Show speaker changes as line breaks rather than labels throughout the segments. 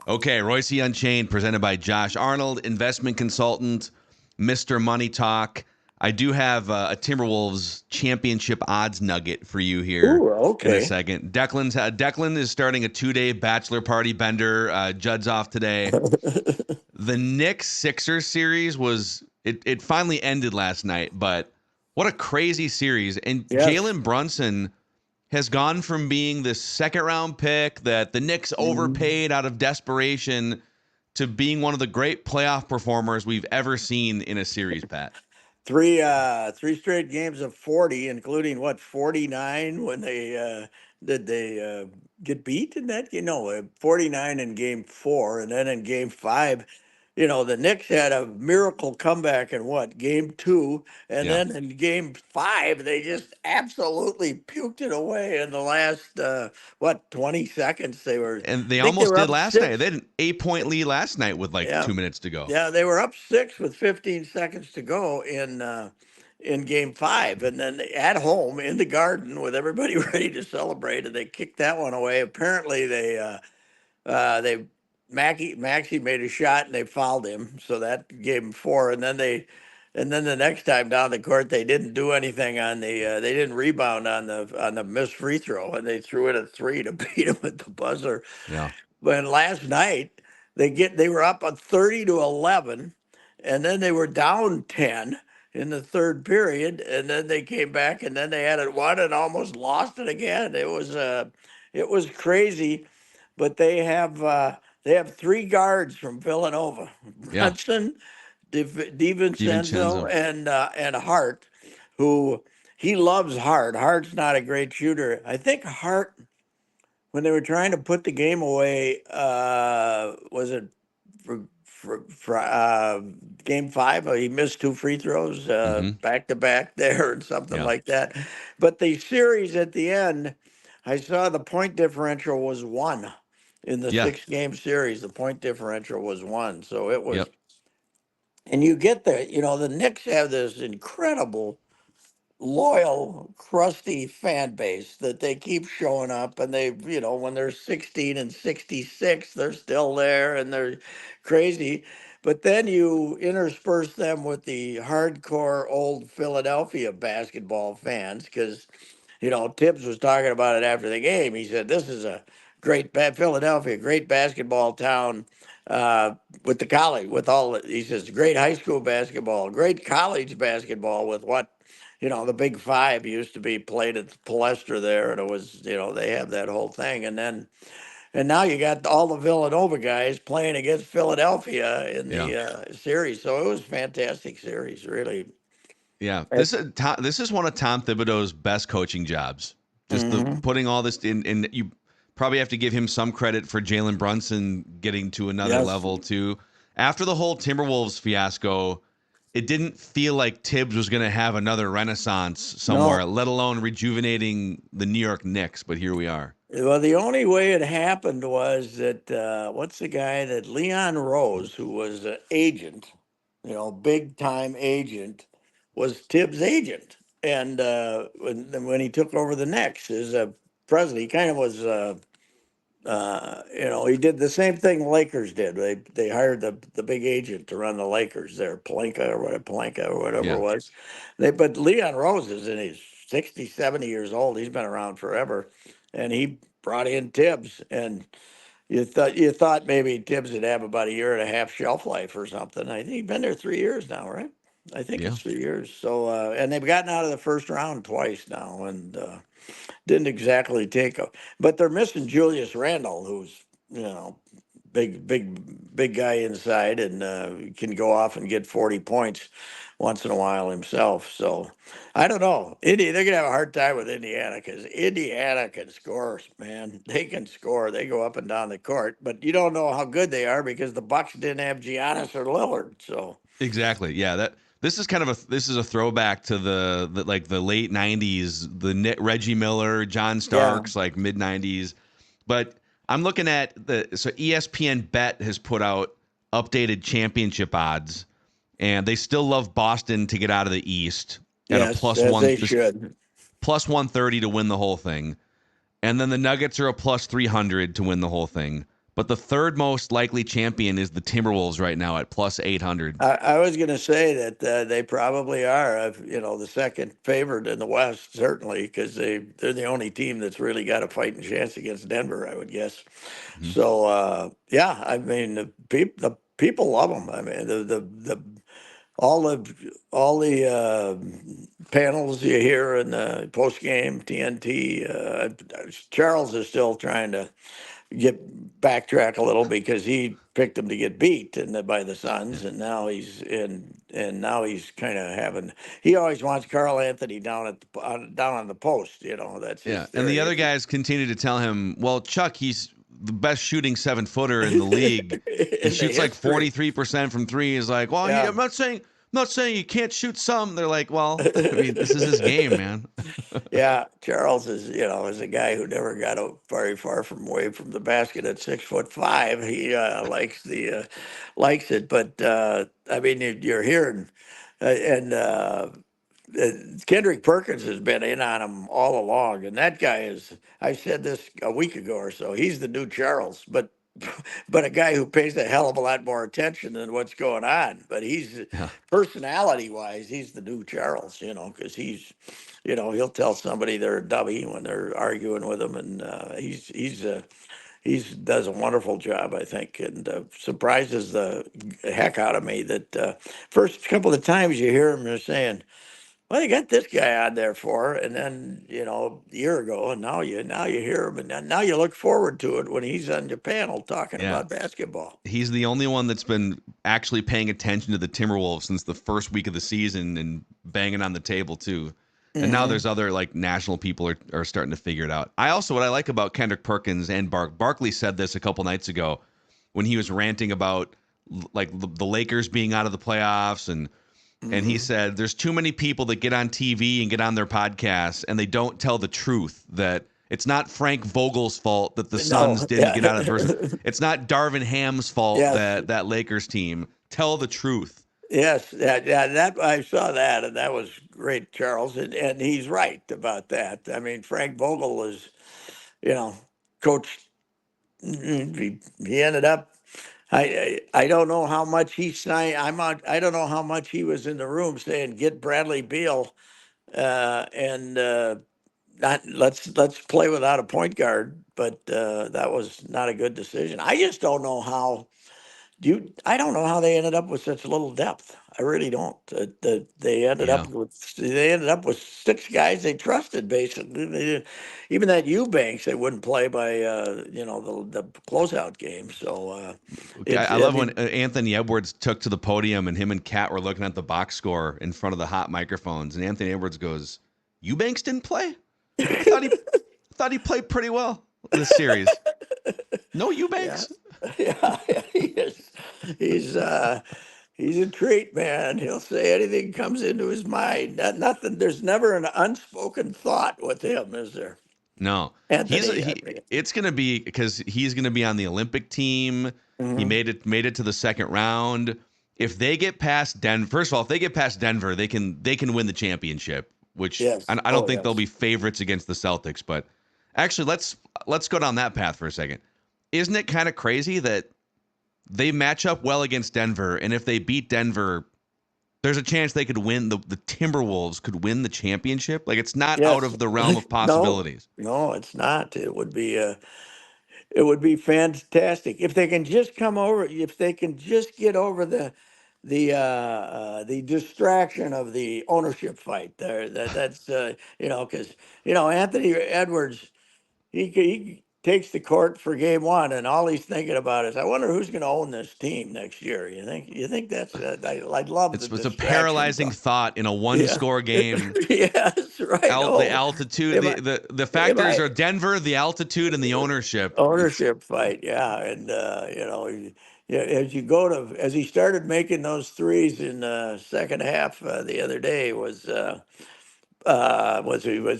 Okay, Reusse Unchained, presented by Josh Arnold, investment consultant, Mr. Money Talk. I do have a Timberwolves championship odds nugget for you here
Ooh,
in a
okay.
second. Declan is starting a 2-day bachelor party bender. Judd's off today. The Knicks Sixers series it finally ended last night, but what a crazy series. And
Yes.
Jalen Brunson has gone from being this second round pick that the Knicks
Mhm.
overpaid out of desperation to being one of the great playoff performers we've ever seen in a series, Pat.
Three straight games of 40, including what, 49 when they get beat in that game? No, 49 in game 4, and then in game 5, the Knicks had a miracle comeback in what, game 2, and
Yeah.
then in game 5 they just absolutely puked it away in the last 20 seconds.
And they
I think they
almost
were
did
up
last night.
6.
They had an 8-point lead last night with like
Yeah.
2 minutes to go.
Yeah, they were up 6 with 15 seconds to go in game 5, and then at home in the Garden with everybody ready to celebrate, and they kicked that one away. Apparently, they Maxey made a shot and they fouled him, so that gave him 4. And then the next time down the court, they didn't do anything on they didn't rebound on the missed free throw, and they threw it a 3 to beat him at the buzzer.
Yeah.
But last night they were up on 30-11, and then they were down 10 in the third period, and then they came back, and then they had it won and almost lost it again. It was crazy, but they have 3 guards from Villanova:
Yeah.
Brunson, DiVincenzo,
DiVincenzo.
and Hart, who he loves Hart. Hart's not a great shooter. I think Hart, when they were trying to put the game away, was it for game 5? He missed 2 free throws
Mm-hmm.
back to back there, and something
Yeah.
like that. But the series at the end, I saw the point differential was 1 in the
Yeah.
6-game series. The point differential was 1, so it was.
Yep.
And you get the Knicks have this incredible loyal, crusty fan base that they keep showing up, and when they're 16 and 66, they're still there and they're crazy. But then you intersperse them with the hardcore old Philadelphia basketball fans, because Tibbs was talking about it after the game. He said, "This is a Philadelphia, great basketball town." With the college, he says, great high school basketball, great college basketball, with what the Big Five used to be played at the Palestra there, and it was, they have that whole thing, and now you got all the Villanova guys playing against Philadelphia in
Yeah.
the series. So it was a fantastic series, really.
Yeah. This is one of Tom Thibodeau's best coaching jobs. Just the
Mm-hmm.
putting all this in, and you probably have to give him some credit for Jalen Brunson getting to another
Yes.
level too. After the whole Timberwolves fiasco, it didn't feel like Tibbs was going to have another renaissance somewhere,
No.
let alone rejuvenating the New York Knicks. But here we are.
Well, the only way it happened was that what's the guy that Leon Rose, who was an agent, big time agent, was Tibbs' agent, and when he took over the Knicks as president, he kind of was. He did the same thing the Lakers did. They hired the big agent to run the Lakers there, Palenka or whatever it
Yeah.
was. But Leon Rose is in his 60, 70 years old. He's been around forever, and he brought in Tibbs. And you thought maybe Tibbs would have about a year and a half shelf life or something. I think he's been there 3 years now, right? I think
Yeah.
it's 3 years. So and they've gotten out of the first round twice now, and didn't exactly take a. But they're missing Julius Randle, who's big guy inside, and can go off and get 40 points once in a while himself. So I don't know. They're gonna have a hard time with Indiana, because Indiana can score, man. They can score. They go up and down the court, but you don't know how good they are because the Bucks didn't have Giannis or Lillard. So
Exactly. Yeah. This is a throwback to the late '90s, Reggie Miller, John
yeah,
Starks, like mid '90s. But I'm looking at so ESPN Bet has put out updated championship odds, and they still love Boston to get out of the East at a
yes, as they should.
plus 130 to win the whole thing, and then the Nuggets are a plus 300 to win the whole thing. but the third most likely champion is the Timberwolves right now at plus 800.
I was going to say that they probably are, the second favored in the West, certainly, because they're the only team that's really got a fighting chance against Denver, I would guess.
Mhm.
So yeah, I mean the people love them. I mean the all the panels you hear in the post game TNT. Charles is still trying to get backtrack a little because he picked him to get beat by the
Yeah.
Suns, and now he's in, and now he's kind of having. He always wants Carl Anthony down on the post. That's his
Yeah. And the
theory.
other guys continue to tell him, well, Chuck, he's the best shooting 7-footer in the league. He
In the
shoots like
history,
43% from three. He's like, well,
yeah.
I'm not saying you can't shoot some. They're like, well, I mean, this is his game, man.
Yeah, Charles is a guy who never got very far from away from the basket at 6'5". He likes it, but I mean, you're hearing, and Kendrick Perkins has been in on him all along, and that guy is. I said this a week ago or so. He's the new Charles, but but a guy who pays a hell of a lot more attention than what's going on. But he's
Yeah.
personality wise, he's the new Charles. Because he'll tell somebody they're a dummy when they're arguing with him, and he's does a wonderful job, I think, and surprises the heck out of me that first couple of times you hear him, they're saying, well, you got this guy on there for, and then a year ago, and now you hear him, and now you look forward to it when he's on your panel talking
Yeah.
about basketball.
He's the only one that's been actually paying attention to the Timberwolves since the first week of the season and banging on the table too. And now
Hmm.
there's other like national people are starting to figure it out. What I like about Kendrick Perkins and Barkley said this a couple nights ago when he was ranting about like the Lakers being out of the playoffs and he
Hmm.
said there's too many people that get on TV and get on their podcasts and they don't tell the truth that it's not Frank Vogel's fault that the Suns
No,
didn't
yeah,
get out of the first. It's not Darvin Ham's fault
yes,
that Lakers team. Tell the truth.
yes, yeah. That I saw that, and that was great, Charles, and he's right about that. I mean, Frank Vogel is, you know, coach. He ended up. I don't know how much he signed. I don't know how much he was in the room saying get Bradley Beal and not let's play without a point guard. But that was not a good decision. I just don't know how. I don't know how they ended up with such little depth. I really don't.
Yeah.
They ended up with six guys they trusted basically. Even that Eubanks they wouldn't play by the closeout game. So
Okay,
it's
I
I
love when
mean
Anthony Edwards took to the podium and him and Kat were looking at the box score in front of the hot microphones, and Anthony Edwards goes, "Eubanks didn't play. I thought he played pretty well this series. No
yeah,
Eubanks."
yeah, he is. He's uh, he's a treat, man. He'll say anything comes into his mind. Nothing. There's never an unspoken thought with him, is there?
No, he's
Anthony, I
he.
mean.
It's gonna be because he's gonna be on the Olympic team. He
Mhm.
made it to the second round. If they get past Denver, first of all, if they get past Denver, they can win the championship. Which
Yes.
I don't
Oh,
think they'll
yes.
be favorites against the Celtics. But actually, let's go down that path for a second. Isn't it kind of crazy that they match up well against Denver, and if they beat Denver, there's a chance they could win the Timberwolves could win the championship. Like it's not out
Yes.
of the realm of
No,
possibilities.
no, it's not. It would be fantastic if they can just come over. If they can just get over the distraction of the ownership fight there. That's because Anthony Edwards. He takes the court for game one, and all he's thinking about is, I wonder who's going to own this team next year. You think that's I'd love the
It's a
distraction.
paralyzing thought in a one
Yeah.
score game.
Yes, right.
The
Oh,
altitude,
am I,
the
am
factors
I
are Denver, the altitude, and the ownership. It's
ownership fight? Yeah, and yeah, as he started making those threes in the second half the other day was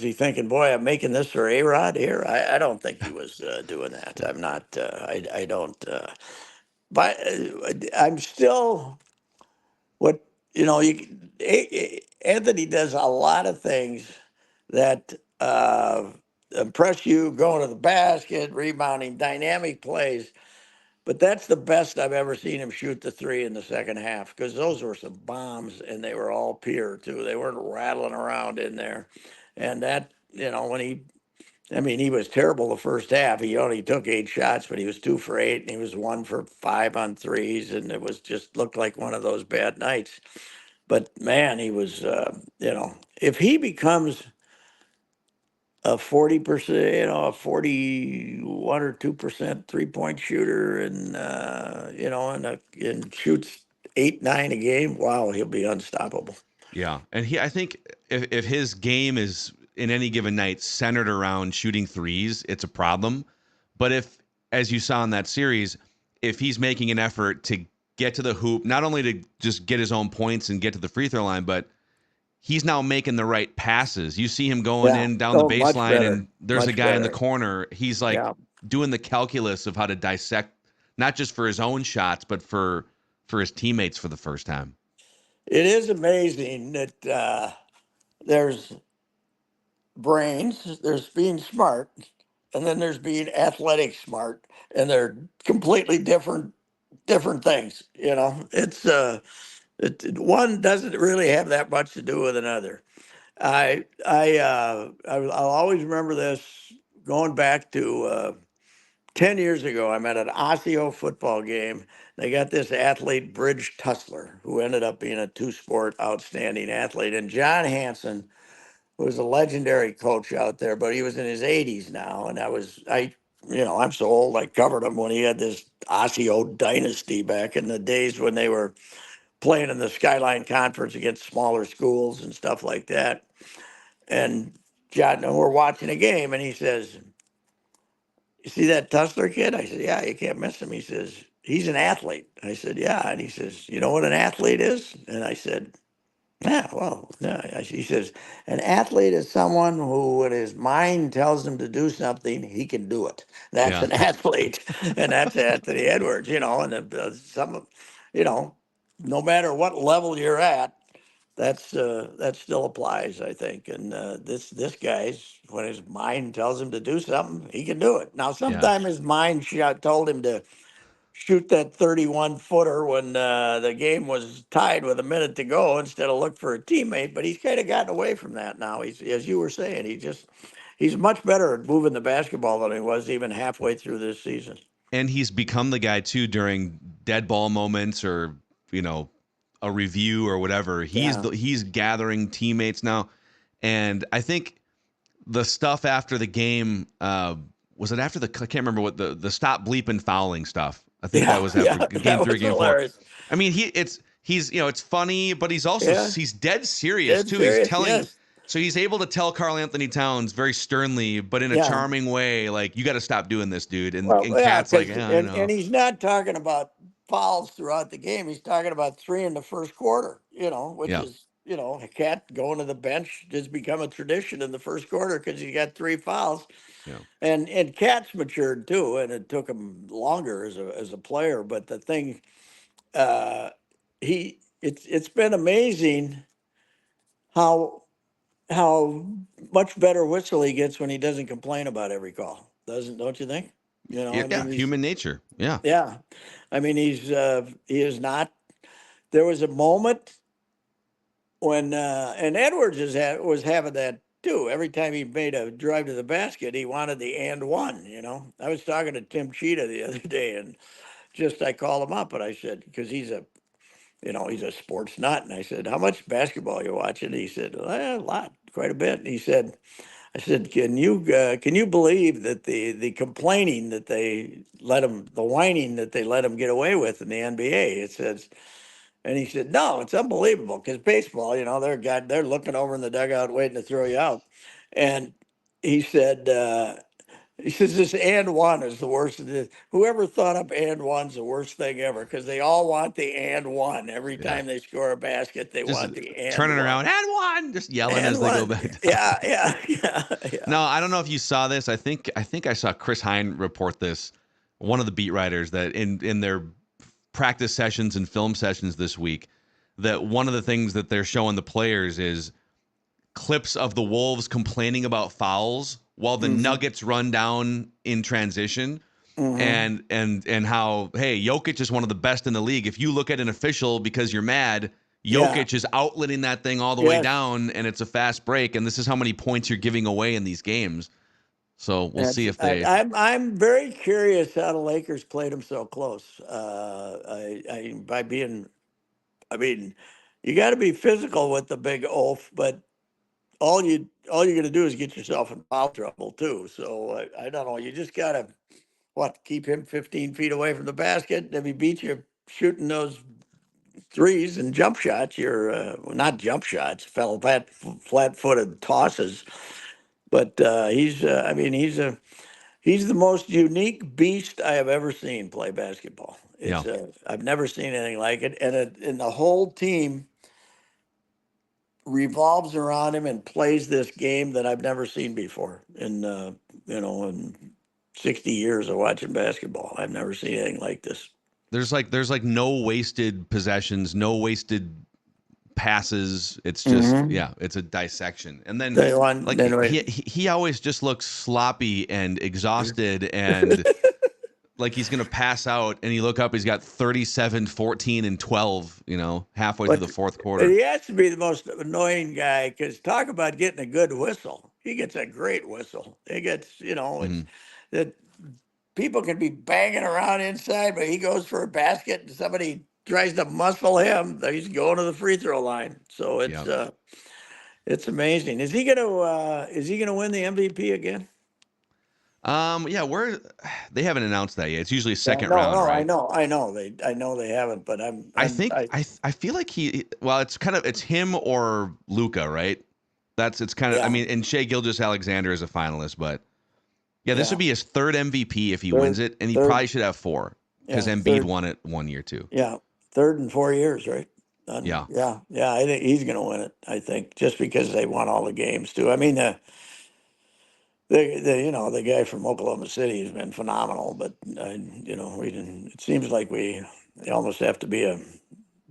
he thinking, boy, I'm making this for A-Rod here? I don't think he was doing that. I'm not. I don't. But I'm still what Anthony does a lot of things that impress you, going to the basket, rebounding, dynamic plays. But that's the best I've ever seen him shoot the three in the second half, because those were some bombs, and they were all pure too. They weren't rattling around in there. And that, when I mean, he was terrible the first half. He only took 8 shots, but he was 2 for 8, and he was 1 for 5 on threes, and it was just looked like one of those bad nights. But man, he was, if he becomes a 40%, a 41 or 2% 3-point shooter, and and shoots 8, 9 a game, wow, he'll be unstoppable.
Yeah, and I think if his game is in any given night centered around shooting threes, it's a problem. But if, as you saw in that series, if he's making an effort to get to the hoop, not only to just get his own points and get to the free throw line, but he's now making the right passes. You see him going
Yeah.
in down the
Oh, much
baseline,
better.
and there's a
Much
guy in the
better.
corner. He's like
Yeah.
doing the calculus of how to dissect, not just for his own shots, but for his teammates for the first time.
It is amazing that there's brains, there's being smart, and then there's being athletic smart, and they're completely different things. One doesn't really have that much to do with another. I'll always remember this going back to 10 years ago. I'm at an Osseo football game. They got this athlete, Bridge Tussler, who ended up being a two-sport outstanding athlete, and John Hanson was a legendary coach out there, but he was in his 80s now. And I'm so old, I covered him when he had this Osseo dynasty back in the days when they were playing in the Skyline Conference against smaller schools and stuff like that. And John, and we're watching a game, and he says, "You see that Tussler kid?" I said, "Yeah, you can't miss him." He says, "He's an athlete." I said, "Yeah." And he says, "You know what an athlete is?" And I said, "Yeah, well, yeah." He says, "An athlete is someone who, when his mind tells him to do something, he can do it. That's
Yeah.
an athlete." And that's Anthony Edwards, and you know, no matter what level you're at, that still applies, I think. And this guy's, when his mind tells him to do something, he can do it. Now,
Yeah.
sometime his mind told him to shoot that 31 footer when the game was tied with a minute to go instead of look for a teammate. But he's kind of gotten away from that now. He's, as you were saying, he's much better at moving the basketball than he was even halfway through this season.
And he's become the guy too during dead ball moments or, you know, a review or whatever.
Yeah.
He's gathering teammates now. And I think the stuff after the game, was it after I can't remember what the stop bleeping fouling stuff. I think that
Yeah.
was after
Yeah.
game
That
3,
was
game 4.
hilarious.
I mean, he's it's funny, but he's also
Yeah.
he's dead serious
Dead
too. He's
serious.
telling,
Yes.
so he's able to tell Karl Anthony Towns very sternly, but in a
Yeah.
charming way, like, you got to stop doing this, dude. And
Well,
and
yeah,
Cat's like,
because
yeah, I
and
know.
he's not talking about fouls throughout the game. He's talking about three in the first quarter. Which
Yeah,
is a cat going to the bench has become a tradition in the first quarter because he got three fouls.
yeah,
And Cat's matured too, and it took him longer as a player. But the thing, uh, it's been amazing how how much better whistle he gets when he doesn't complain about every call. Don't you think? I
yeah.
mean,
Human nature. Yeah,
yeah, I mean, he is not. There was a moment when and Edwards was having that too. Every time he made a drive to the basket, he wanted the and one. I was talking to Tim Cheetah the other day, and I called him up, and I said, because he's a sports nut, and I said, "How much basketball you watching?" He said, "Well, a lot, quite a bit." And I said, can you believe that the complaining that the whining that they let him get away with in the NBA?" It says, and he said, "No, it's unbelievable because baseball, they're looking over in the dugout waiting to throw you out." And he said, he says this and one is the worst. Whoever thought up and one's the worst thing ever because they all want the and one every
yeah.
time they score a basket. They
Just
want the and
turning
one
around and one, just yelling
and
as they go
one.
back down.
Yeah, yeah, yeah, yeah.
No, I don't know if you saw this. I think I saw Chris Hine report this, one of the beat writers, that in their practice sessions and film sessions this week, that one of the things that they're showing the players is clips of the Wolves complaining about fouls while the
Hmm.
Nuggets run down in transition.
Mm-hmm.
and how, hey, Jokic is one of the best in the league. If you look at an official because you're mad,
Yeah.
Jokic is outletting that thing all the way
Yes.
down, and it's a fast break. And this is how many points you're giving away in these games. So we'll see
That's,
if they.
I'm very curious how the Lakers played them so close. By being, I mean, you got to be physical with the big oaf, but all you're gonna do is get yourself in foul trouble too. So I don't know. You just gotta keep him 15 feet away from the basket. If he beats you shooting those threes and jump shots, you're well, not jump shots, flat footed tosses. But he's I mean he's the most unique beast I have ever seen play basketball.
Yeah,
It's I've never seen anything like it, and the whole team revolves around him and plays this game that I've never seen before in 60 years of watching basketball. I've never seen anything like this.
there's like no wasted possessions, no wasted passes. It's just,
Mm-hmm.
yeah, it's a dissection. And then
Tell you what,
like
anyway,
he always just looks sloppy and exhausted and like he's gonna pass out, and you look up, he's got 37, 14, and 12, halfway through
but
the fourth
but
quarter.
he has to be the most annoying guy because talk about getting a good whistle. He gets a great whistle. He gets, it's
Mhm.
that people can be banging around inside, but he goes for a basket and somebody tries to muscle him. He's going to the free throw line. So
Yeah.
it's amazing. Is he gonna win the MVP again?
Yeah, they haven't announced that yet. It's usually
Yeah,
second
no,
round,
no,
right?
I know they haven't, but
I think I feel like well, it's him or Luca, right? It's kind of, I
yeah,
mean, and Shea Gilgeous-Alexander is a finalist, but yeah, this would
yeah,
be his third MVP if he wins
third,
it, and he
third,
probably should have four because
yeah,
Embiid
third,
won it 1 year too.
yeah, third in 4 years, right?
Yeah,
Yeah, yeah, I think he's gonna win it. I think just because they won all the games too. I mean, the guy from Oklahoma City has been phenomenal, but we didn't. It seems like we almost have to be a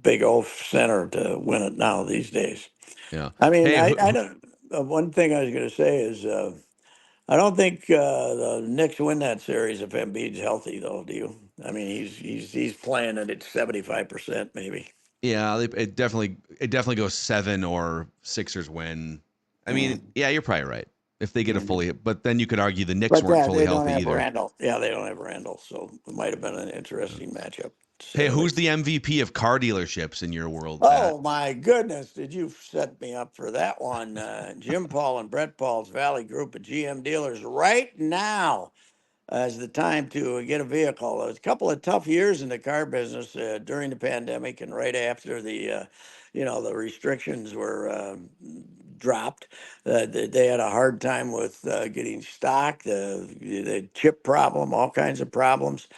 big oaf center to win it now these days.
yeah.
I mean,
Hey,
I don't. One thing I was going to say is I don't think the Knicks win that series if Embiid's healthy, though. Do you? I mean, he's playing at 75% maybe.
yeah, it definitely goes seven or Sixers win. I mean,
Mm.
yeah, you're probably right if they get a
Mhm.
fully, but then you could argue the Knicks
But
weren't
yeah,
fully
they don't
healthy
have
either.
Randall. Yeah, they don't have Randall, so it might have been an interesting matchup, to say
Hey,
the
who's
least.
the MVP of car dealerships in your world, Pat?
Oh my goodness, did you set me up for that one? Jim Paul and Brett Paul's Valley Group of GM dealers right now is the time to get a vehicle. It was a couple of tough years in the car business during the pandemic and right after the restrictions were dropped. They had a hard time with getting stock, the chip problem, all kinds of problems,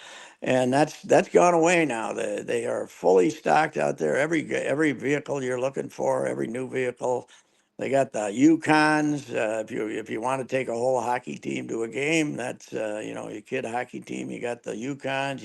and that's gone away now. They are fully stocked out there. Every vehicle you're looking for, every new vehicle. They got the Yukons. If you want to take a whole hockey team to a game, that's your kid hockey team. You got the Yukons.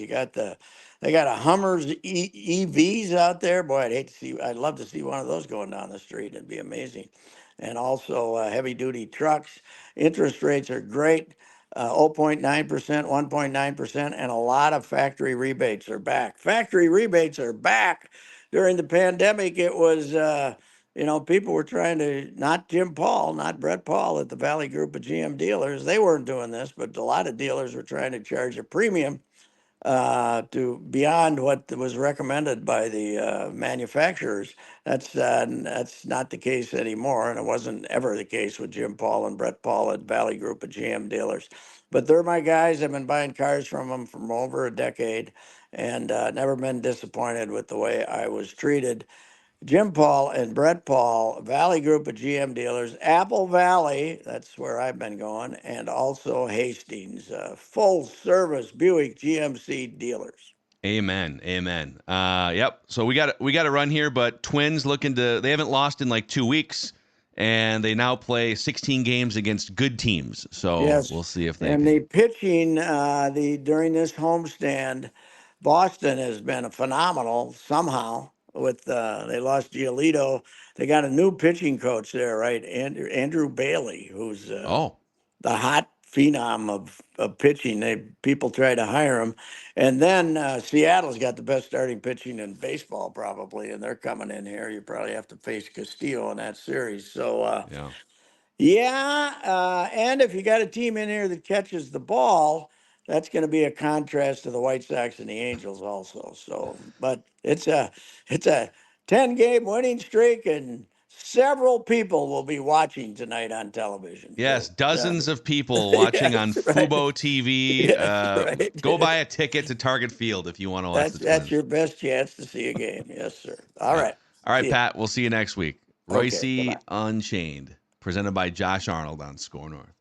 They got a Hummers EVs out there. Boy, I'd hate to see. I'd love to see one of those going down the street. It'd be amazing. And also heavy duty trucks. Interest rates are great. 0.9%, 1.9%, and a lot of factory rebates are back. Factory rebates are back. During the pandemic, it was. People were trying to, not Jim Paul, not Brett Paul at the Valley Group of GM dealers. They weren't doing this, but a lot of dealers were trying to charge a premium to beyond what was recommended by the manufacturers. That's not the case anymore, and it wasn't ever the case with Jim Paul and Brett Paul at Valley Group of GM dealers. But they're my guys. I've been buying cars from them for over a decade, and never been disappointed with the way I was treated. Jim Paul and Brett Paul, Valley Group of GM dealers, Apple Valley, that's where I've been going, and also Hastings, full service Buick GMC dealers.
Amen. Amen. Yep. So we got to run here, but Twins they haven't lost in like 2 weeks, and they now play 16 games against good teams. So
Yes,
we'll see if they
and the
can.
pitching the during this homestand, Boston has been phenomenal somehow. With they lost Giolito, they got a new pitching coach there, right? Andrew Bailey, who's
Oh,
the hot phenom of pitching. People try to hire him, and then Seattle's got the best starting pitching in baseball probably, and they're coming in here. You probably have to face Castillo in that series. So
Yeah.
yeah, and if you got a team in here that catches the ball, that's going to be a contrast to the White Sox and the Angels also. So, but it's a 10-game winning streak, and several people will be watching tonight on television.
Yes,
So,
dozens of people watching on
yes, right.
Fubo TV.
Yes,
Go
right.
buy a ticket to Target Field if you want to watch the
That's
Twins.
your best chance to see a game. Yes, sir. All
Yeah.
right.
All right,
See you.
Pat. We'll see you next week.
Okay. Bye
Reusse
bye.
Unchained, presented by Josh Arnold on SKOR North.